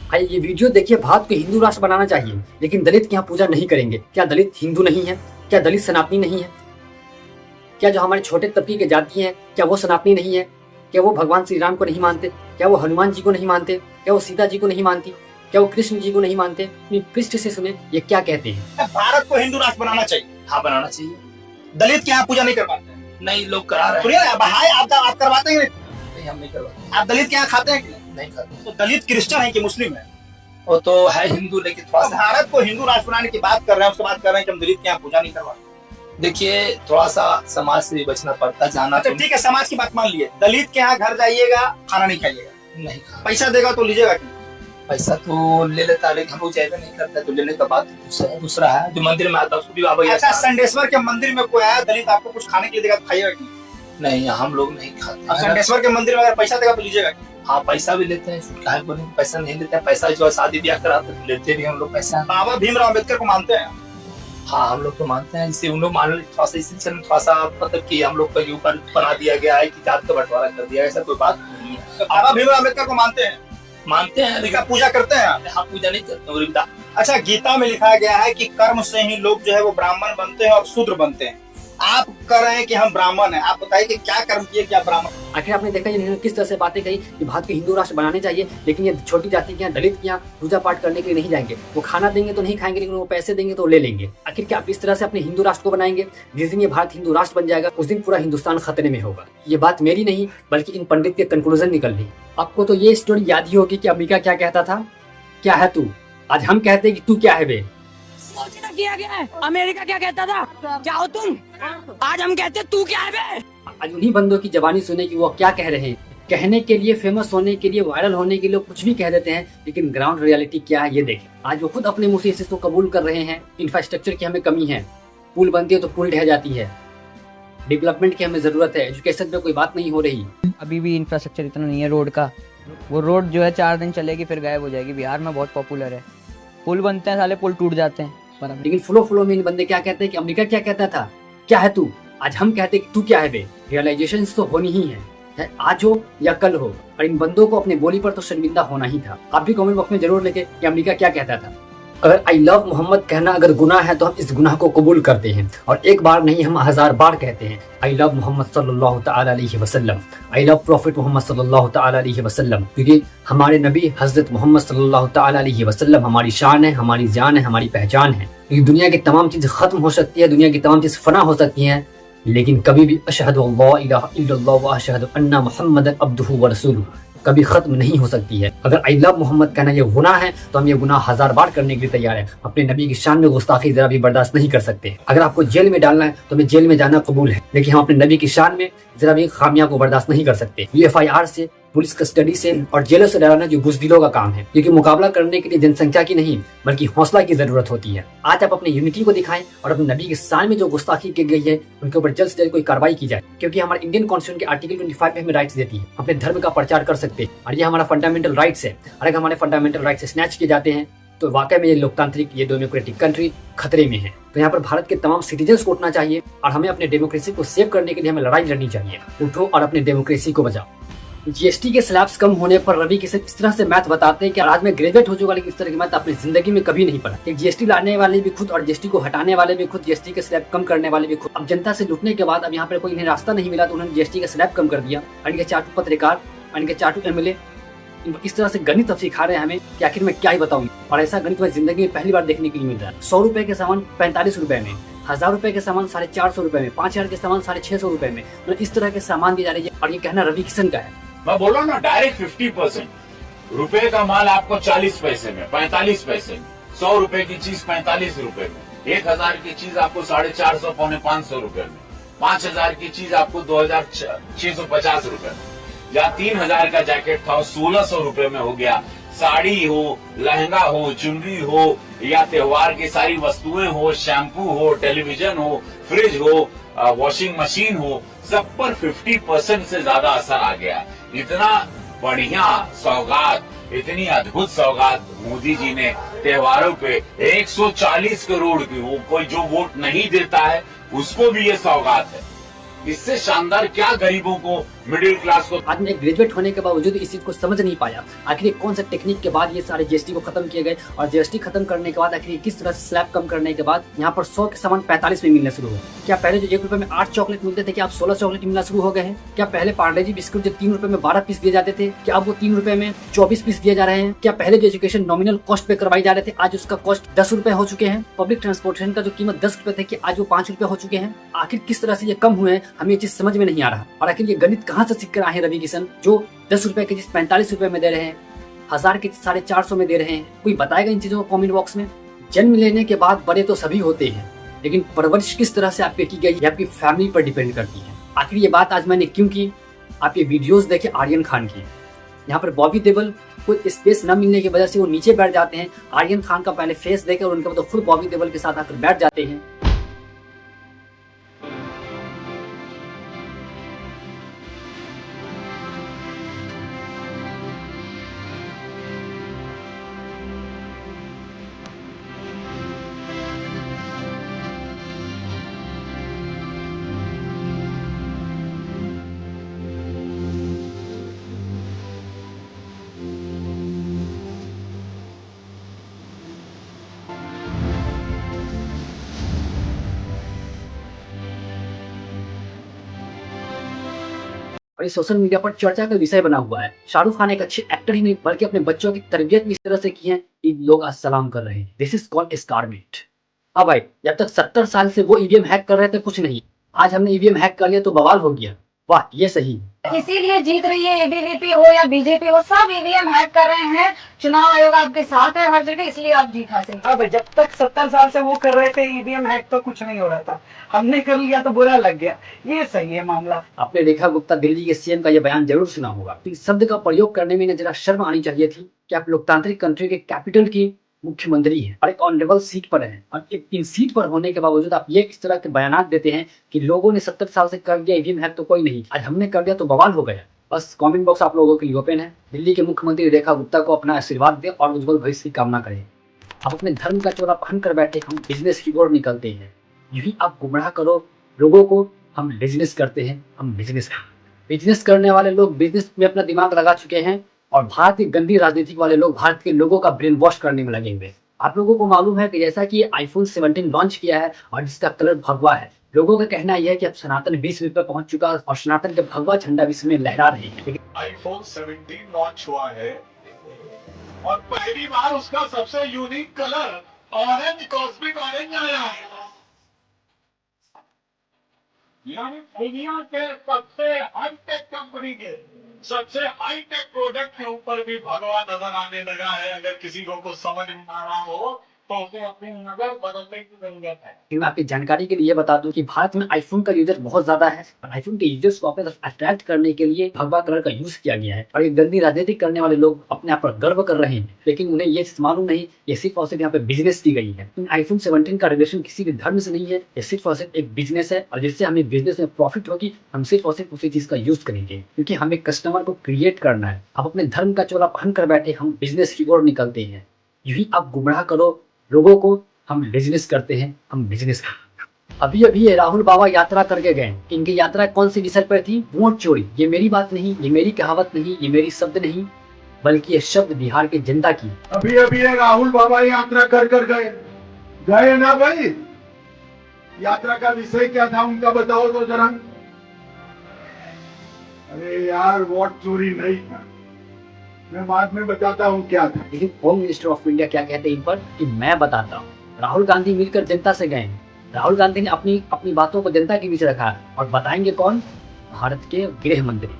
भाई ये वीडियो देखिए, भारत को हिंदू राष्ट्र बनाना चाहिए लेकिन दलित की यहाँ पूजा नहीं करेंगे। क्या दलित हिंदू नहीं है? क्या दलित सनातनी नहीं है? क्या जो हमारे छोटे तबके के जाति हैं क्या वो सनातनी नहीं है? क्या वो भगवान श्री राम को नहीं मानते? क्या वो हनुमान जी को नहीं मानते? क्या वो सीता जी को नहीं मानती? क्या वो कृष्ण जी को नहीं मानते? अपनी पृष्ठ से सुने ये क्या कहते हैं। भारत को हिंदू राष्ट्र बनाना चाहिए। हाँ, बनाना चाहिए। दलित के यहाँ पूजा नहीं करवाते हैं। नहीं, लोग करा रहे सुनिए ना, भाई आप करवाते हैं? नहीं, हम नहीं करवाते। आप दलित के यहाँ खाते हैं कि नहीं खाते। तो दलित क्रिश्चियन है कि मुस्लिम है? वो तो है हिंदू, लेकिन थोड़ा तो भारत को हिंदू राष्ट्र बनाने की बात कर रहे हैं, उसके बाद कर रहे हैं कि हम दलित के यहाँ पूजा नहीं करवाते। देखिए, थोड़ा सा समाज से भी बचना पड़ता है, जाना अच्छा ठीक है, समाज की बात मान लिए, दलित के यहाँ घर जाइएगा, खाना नहीं खाइएगा, नहीं खा। पैसा देगा तो लीजिएगा कि पैसा तो ले लेता, लेकिन हम लोग चाहते नहीं करते, तो लेने का बात दूसरा है। जो मंदिर में आता है उसको भी आप अच्छा, संडेश्वर के मंदिर में कोई आया दलित आपको कुछ खाने के लिए देगा तो खाइएगा कि नहीं, हम लोग नहीं खाते। संडेश्वर के मंदिर में अगर पैसा देगा तो लीजिएगा? हाँ, पैसा भी लेते हैं, काहे बोले पैसा नहीं लेते हैं। पैसा जो है शादी ब्याह कराते तो लेते भी हम लोग पैसा। बाबा भीमराव अम्बेडकर को मानते हैं? हाँ, हम लोग तो मानते हैं, जिससे उन लोग मान लो थोड़ा सा इस सिलसिले में थोड़ा सा मतलब कि हम लोग के ऊपर बना दिया गया है कि जात का बंटवारा कर दिया, ऐसा कोई बात नहीं है। तो बाबा भीमराव अम्बेडकर को मानते हैं? मानते हैं, उनका लेकिन पूजा करते हैं? हाँ, पूजा नहीं करते। अच्छा, गीता में लिखा गया है कि कर्म से ही लोग जो है वो ब्राह्मण बनते हैं और शूद्र बनते हैं। आप कह रहे हैं कि हम ब्राह्मण हैं, आप बताइए कि क्या कर्म किए क्या ब्राह्मण? आखिर आपने देखा इन्होंने किस तरह से बातें कही कि भारत को हिंदू राष्ट्र बनाने चाहिए लेकिन ये छोटी जाति के यहाँ, दलित के यहाँ पूजा पाठ करने के लिए नहीं जाएंगे। वो खाना देंगे तो नहीं खाएंगे लेकिन वो पैसे देंगे तो ले लेंगे। आखिर क्या आप इस तरह से अपने हिंदू राष्ट्र को बनाएंगे? जिस दिन ये भारत हिंदू राष्ट्र बन जाएगा उस दिन पूरा हिंदुस्तान खतरे में होगा। ये बात मेरी नहीं बल्कि इन पंडित के कंक्लूजन निकल रही। आपको तो ये स्टोरी याद ही होगी कि अमेरिका क्या कहता था, क्या है तू? आज हम कहते हैं कि तू क्या है बे। किया गया है। अमेरिका क्या कहता था, क्या हो तुम? आज हम कहते तू क्या है बे? आज उन्हीं बंदों की जबानी सुने कि वो क्या कह रहे हैं। कहने के लिए, फेमस होने के लिए, वायरल होने के लिए कुछ भी कह देते हैं, लेकिन ग्राउंड रियलिटी क्या है ये देखें। आज वो खुद अपने मुंह से इस चीज को कबूल कर रहे हैं। इंफ्रास्ट्रक्चर की हमें कमी है, पुल बनती है तो पुल ढह जाती है, डेवलपमेंट की हमें जरूरत है, एजुकेशन पे कोई बात नहीं हो रही। अभी भी इंफ्रास्ट्रक्चर इतना नहीं है रोड का। वो रोड जो है 4 दिन चलेगी फिर गायब हो जाएगी। बिहार में बहुत पॉपुलर है, पुल बनते हैं साले पुल टूट जाते हैं। लेकिन फ्लो में इन बंदे क्या कहते हैं कि अमेरिका क्या कहता था, क्या है तू? आज हम कहते हैं कि तू क्या है बे। रियलाइजेशन तो होनी ही है, आज हो या कल हो। और इन बंदों को अपने बोली पर तो शर्मिंदा होना ही था। आप भी कमेंट बॉक्स में जरूर लिखें कि अमेरिका क्या कहता था। अगर आई लव मोहम्मद कहना अगर गुनाह है तो हम इस गुनाह को कबूल करते हैं और एक बार नहीं हम 1000 बार कहते हैं आई लव मोहम्मद सल्लल्लाहु तआला अलैहि वसल्लम, आई लव प्रॉफिट मोहम्मद सल्लल्लाहु तआला अलैहि वसल्लम। क्योंकि हमारे नबी हजरत मोहम्मद सल्लल्लाहु तआला अलैहि वसल्लम हमारी शान है, हमारी जान है, हमारी पहचान है। क्योंकि दुनिया की तमाम चीज खत्म हो सकती है, दुनिया की तमाम चीज फना हो सकती है, लेकिन कभी भी अशहदु अल्ला इलाहा इल्लल्लाह व अशहदु अन्ना मुहम्मदन अब्दुहु व रसूलुहु कभी खत्म नहीं हो सकती है। अगर आई लव मोहम्मद कहना ये गुनाह है तो हम ये गुनाह 1000 बार करने के लिए तैयार है। अपने नबी की शान में गुस्ताखी जरा भी बर्दाश्त नहीं कर सकते। अगर आपको जेल में डालना है तो हमें जेल में जाना कबूल है, लेकिन हम अपने नबी की शान में जरा भी खामियां को बर्दाश्त नहीं कर सकते। UFIR से, पुलिस कस्टडी से और जेलों से डराना जो बुज़दिलों का काम है, क्योंकि मुकाबला करने के लिए जनसंख्या की नहीं बल्कि हौसला की जरूरत होती है। आज आप अपने यूनिटी को दिखाएं और अपने नबी के शान में जो गुस्ताखी की गई है उनके ऊपर जल्द से जल्द कोई कार्रवाई की जाए। क्योंकि हमारे इंडियन कॉन्स्टिट्यूशन के आर्टिकल 25 में हमें राइट्स देती है, अपने धर्म का प्रचार कर सकते हैं और ये हमारा फंडामेंटल राइट्स है। अगर हमारे फंडामेंटल राइट्स स्नैच किए जाते हैं तो वाकई में ये लोकतांत्रिक, ये डेमोक्रेटिक कंट्री खतरे में है। तो यहाँ पर भारत के तमाम सिटीजन्स को उठना चाहिए और हमें अपने डेमोक्रेसी को सेव करने के लिए हमें लड़ाई लड़नी चाहिए। उठो और अपने डेमोक्रेसी को बचाओ। GST के स्लैब्स कम होने पर रवि किशन इस तरह से मैथ बताते हैं कि आज मैं ग्रेजुएट हो चुका लेकिन इस तरह की मैथ अपनी जिंदगी में कभी नहीं पढ़ा। कि GST लाने वाले भी खुद और GST को हटाने वाले भी खुद, GST के स्लैब कम करने वाले भी खुद। अब जनता से लुटने के बाद अब यहाँ पर कोई इन्हें रास्ता नहीं मिला तो उन्होंने GST का स्लैब कम कर दिया। और इनके चाटू पत्रकार, इनके चाटू MLA इस तरह से गणित अब सिखा रहे हैं हमें कि आखिर मैं क्या ही बताऊं। और ऐसा गणित मैं जिंदगी में पहली बार देखने के लिए मिल रहा है। 100 रुपए के सामान 45 रुपए में, 1000 रुपए के सामान 450 रुपए में, 5000 के सामान 650 रुपए में, तो इस तरह के सामान दिए जा रही है। और ये कहना रवि किशन का है। मैं बोल रहा हूँ ना, डायरेक्ट 50% रुपए का माल आपको 40 पैसे में, 45 पैसे में, 100 रुपए की चीज 45 रुपए में, 1000 की चीज आपको 450 पौने 500 रुपए में, 5000 की चीज आपको 2650 रुपए में, या 3000 का जैकेट था 1600 रुपए में हो गया। साड़ी हो, लहंगा हो, चुनरी हो, या त्योहार की सारी वस्तुएं हो, शैम्पू हो, टेलीविजन हो, फ्रिज हो, वॉशिंग मशीन हो, सब पर 50% से ज्यादा असर आ गया। इतना बढ़िया सौगात, इतनी अद्भुत सौगात मोदी जी ने त्योहारों पे 140 करोड़ की, वो कोई जो वोट नहीं देता है उसको भी ये सौगात है। इससे शानदार क्या गरीबों को मिडिल क्लास को आज मैं ग्रेजुएट होने के बावजूद इस चीज को समझ नहीं पाया, आखिर ये कौन सा टेक्निक के बाद ये सारे जीएसटी को खत्म किए गए, और जीएसटी खत्म करने के बाद आखिर किस तरह से स्लैब कम करने के बाद यहाँ पर 100 के सामान 45 में मिलने शुरू हो। क्या पहले जो 1 रुपए में 8 चॉकलेट मिलते थे, क्या आप 16 चॉकलेट मिलना शुरू हो गए हैं? क्या पहले पार्ले जी बिस्कुट जो 3 रुपए में 12 पीस दिए जाते थे, क्या अब वो 3 रुपए में 24 पीस दिए जा रहे हैं? क्या पहले जो एजुकेशन नॉमिनल कॉस्ट पे करवाई जा रहे थे, आज उसका कॉस्ट 10 रुपए हो चुके हैं? पब्लिक ट्रांसपोर्टेशन का जो कीमत 10 रुपए थे, कि आज वो 5 रुपए हो चुके हैं? आखिर किस तरह से ये कम हुए हैं, हमें ये चीज समझ में नहीं आ रहा। और आखिर ये गणित कहाँ से सीख कर आए हैं रवि किशन, जो 10 रुपए की चीज 45 रुपए में दे रहे हैं, 1000 की 450 में दे रहे हैं? कोई बताएगा इन चीजों को कमेंट बॉक्स में। जन्म लेने के बाद बड़े तो सभी होते हैं, लेकिन परवरिश किस तरह से आपकी की गई ये आपकी फैमिली पर डिपेंड करती है। आखिर ये बात आज मैंने क्यों की, आप ये वीडियोस देखे आर्यन खान की। यहाँ पर बॉबी देओल को स्पेस न मिलने की वजह से वो नीचे बैठ जाते हैं, आर्यन खान का पहले फेस देकर उनके बाद खुद बॉबी देओल के साथ आकर बैठ जाते हैं। और ये सोशल मीडिया पर चर्चा का विषय बना हुआ है। शाहरुख खान एक अच्छे एक्टर ही नहीं बल्कि अपने बच्चों की तरबियत भी इस तरह से की है कि लोग आज सलाम कर रहे हैं। दिस इज कॉल्ड स्कारमेट। अब भाई जब तक 70 साल से वो ईवीएम हैक कर रहे थे कुछ नहीं, आज हमने ईवीएम हैक कर लिया तो बवाल हो गया। वाह ये सही। इसीलिए जीत रही है एबीवीपी हो या बीजेपी हो, सब ईवीएम हैक कर रहे हैं। चुनाव आयोग आपके साथ है हर जगह, इसलिए आप जीत हासिल। अब जब तक 70 साल से वो कर रहे थे ईवीएम हैक तो कुछ नहीं हो रहा था, हमने कर लिया तो बुरा लग गया। ये सही है मामला। आपने रेखा गुप्ता दिल्ली के सीएम का ये बयान जरूर सुना होगा। इस शब्द का प्रयोग करने में जरा शर्म आनी चाहिए थी कि आप लोकतांत्रिक कंट्री के कैपिटल की मुख्यमंत्री हैं और एक ऑनरेबल सीट पर हैं, और एक इन सीट पर होने के बावजूद आप ये इस तरह के बयान देते हैं कि लोगों ने 70 साल से कर दिया ईवीएम हैक तो कोई नहीं, आज हमने कर दिया तो बवाल हो गया। बस कमेंट बॉक्स आप लोगों के लिए ओपन है। दिल्ली के मुख्यमंत्री रेखा गुप्ता को अपना आशीर्वाद दें और उज्जवल भविष्य की कामना करें। आप अपने धर्म का चोला पहन कर बैठे, हम बिजनेस की ओर निकलते हैं। यही आप गुमराह करो लोगों को, हम बिजनेस करते हैं, हम बिजनेस करने वाले लोग बिजनेस में अपना दिमाग लगा चुके हैं, और भारत की गंदी राजनीतिक वाले लोग भारत के लोगों का ब्रेन वॉश करने में लगे हुए। आप लोगों को मालूम है कि जैसा कि आईफोन 17 लॉन्च किया है और जिसका कलर भगवा है, लोगों का कहना यह है कि अब सनातन विश्व पर पहुंच चुका है और सनातन के भगवा झंडा विश्व में लहरा रहे हैं। आईफोन 17 लॉन्च हुआ है और पहली बार उसका सबसे unique colour orange, cosmic orange आया है। यानी दुनिया के सबसे हाईटेक कंपनी के सबसे हाईटेक प्रोडक्ट के ऊपर भी भगवा नजर आने लगा है। अगर किसी को कुछ समझ में आ रहा हो तो उसे अपनी नजर बदलने की जरूरत है। मैं आपकी जानकारी के लिए बता दूं कि भारत में आईफोन का यूजर बहुत ज्यादा है और आईफोन के यूजर्स को अपने तरफ अट्रैक्ट करने के लिए भगवा कलर का यूज किया गया है। और ये गंदी राजनीति करने वाले लोग अपने आप पर गर्व कर रहे हैं, लेकिन उन्हें ये मालूम नहीं ये सिर्फ और सिर्फ यहाँ पे बिजनेस की गई है। आईफोन 17 का रिलेशन किसी भी धर्म से नहीं है, ये सिर्फ और सिर्फ एक बिजनेस है, और जिससे हमें बिजनेस में प्रॉफिट होगी हम सिर्फ और सिर्फ उसी चीज का यूज करेंगे, क्योंकि हमें कस्टमर को क्रिएट करना है। आप अपने धर्म का चोला पहन कर बैठे, हम बिजनेस की ओर निकलते हैं। यही आप गुमराह करो लोगों को, हम बिजनेस करते हैं, हम बिजनेस। अभी ये राहुल बाबा यात्रा करके गए, इनकी यात्रा कौन सी विषय पर थी? वोट चोरी। ये मेरी बात नहीं, ये मेरी कहावत नहीं, ये मेरी शब्द नहीं, बल्कि ये शब्द बिहार के जनता की। अभी राहुल बाबा यात्रा कर गए ना भाई। यात्रा का विषय क्या था उनका बताओ तो जरा। अरे यार वोट चोरी नहीं था, मैं बाद में बताता हूँ क्या था। लेकिन होम मिनिस्टर ऑफ इंडिया क्या कहते हैं इन पर कि मैं बताता हूँ। राहुल गांधी मिलकर जनता से गए, राहुल गांधी ने अपनी बातों को जनता के बीच रखा, और बताएंगे कौन? भारत के गृह मंत्री।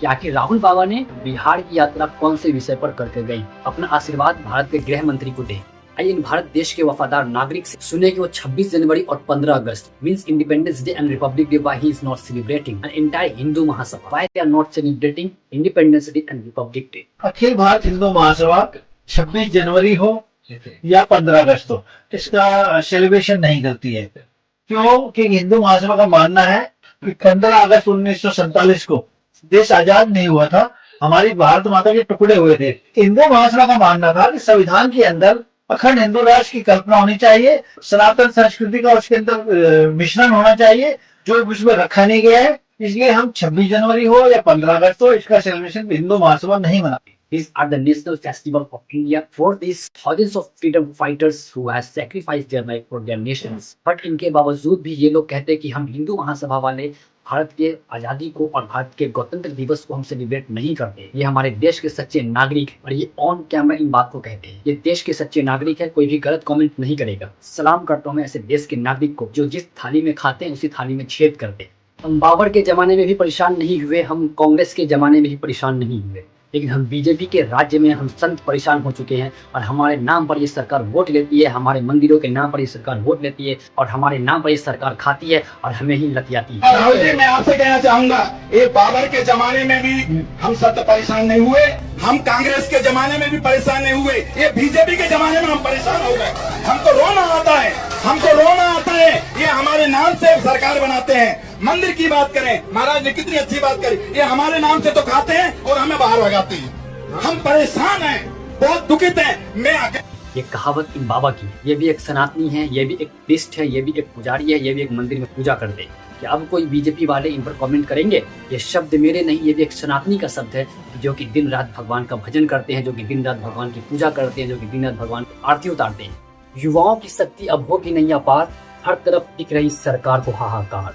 कि आखिर राहुल बाबा ने बिहार की यात्रा कौन से विषय पर करके गई, अपना आशीर्वाद भारत के गृह मंत्री को दे। आइए इन भारत देश के वफादार नागरिक से सुने कि वो 26 जनवरी और 15 अगस्त means independence day and republic day, why he is not celebrating an entire Hindu Mahasabha, why they are not celebrating independence day and republic day. Akhil Bharat Hindu Mahasabha 26 जनवरी हो या 15 अगस्त हो, इसका सेलिब्रेशन नहीं करती है। क्यों? कि हिंदू महासभा का मानना है कि 15 अगस्त 1947 को देश आजाद नहीं हुआ था, हमारी भारत माता के टुकड़े हुए थे। हिंदू महासभा का मानना था कि संविधान के अंदर अखंड हिंदू राष्ट्र की कल्पना होनी चाहिए, सनातन संस्कृति का उसके अंदर मिश्रण होना चाहिए, जो उसमें रखा नहीं गया है। इसलिए हम 26 जनवरी हो या 15 अगस्त हो, इसका सेलिब्रेशन हिंदू महासभा नहीं मनाती। These are the national festival of India for these thousands of freedom fighters who have sacrificed their life for their nations. But इनके बावजूद भी ये लोग कहते हैं कि हम हिंदू महासभा वाले भारत के आज़ादी को और भारत के गणतंत्र दिवस को हम सेलिब्रेट नहीं करते। ये हमारे देश के सच्चे नागरिक हैं और ये ऑन कैमरा इन बात को कहते हैं। ये देश के सच्चे नागरिक है, कोई भी गलत कमेंट नहीं करेगा। सलाम करता हूँ मैं ऐसे देश के नागरिक को जो जिस थाली में खाते हैं उसी थाली में छेद करते हैं। हम बाबर के जमाने में भी परेशान नहीं हुए, हम कांग्रेस के जमाने में भी परेशान नहीं हुए, लेकिन हम बीजेपी के राज्य में हम संत परेशान हो चुके हैं और हमारे नाम पर ये सरकार वोट लेती है, हमारे मंदिरों के नाम पर ये सरकार वोट लेती है और हमारे नाम पर ये सरकार खाती है और हमें ही लतियाती है। राहुल जी, मैं आपसे कहना चाहूंगा, ये बाबर के जमाने में भी हम संत परेशान नहीं हुए, हम कांग्रेस के जमाने में भी परेशान नहीं हुए, ये बीजेपी के जमाने में हम परेशान हो गए। हमको रोना आता है, हमको रोना आता है। ये हमारे नाम से सरकार बनाते हैं। मंदिर की बात करें, महाराज ने कितनी अच्छी बात करी, ये हमारे नाम से तो खाते हैं और हमें बाहर भगाते हैं। हम परेशान हैं, बहुत दुखित हैं। मैं ये कहावत इन बाबा की, ये भी एक सनातनी है, ये भी एक प्रिस्ट है, ये भी एक पुजारी है, ये भी एक मंदिर में पूजा करते हैं। क्या अब कोई बीजेपी वाले इन पर कमेंट करेंगे? ये शब्द मेरे नहीं, ये भी एक सनातनी का शब्द है जो कि दिन रात भगवान का भजन करते हैं, जो कि दिन रात भगवान की पूजा करते हैं, जो कि दिन रात भगवान की आरती उतारते हैं। युवाओं की शक्ति अब होगी नहीं अपार, हर तरफ दिख रही सरकार को हाहाकार।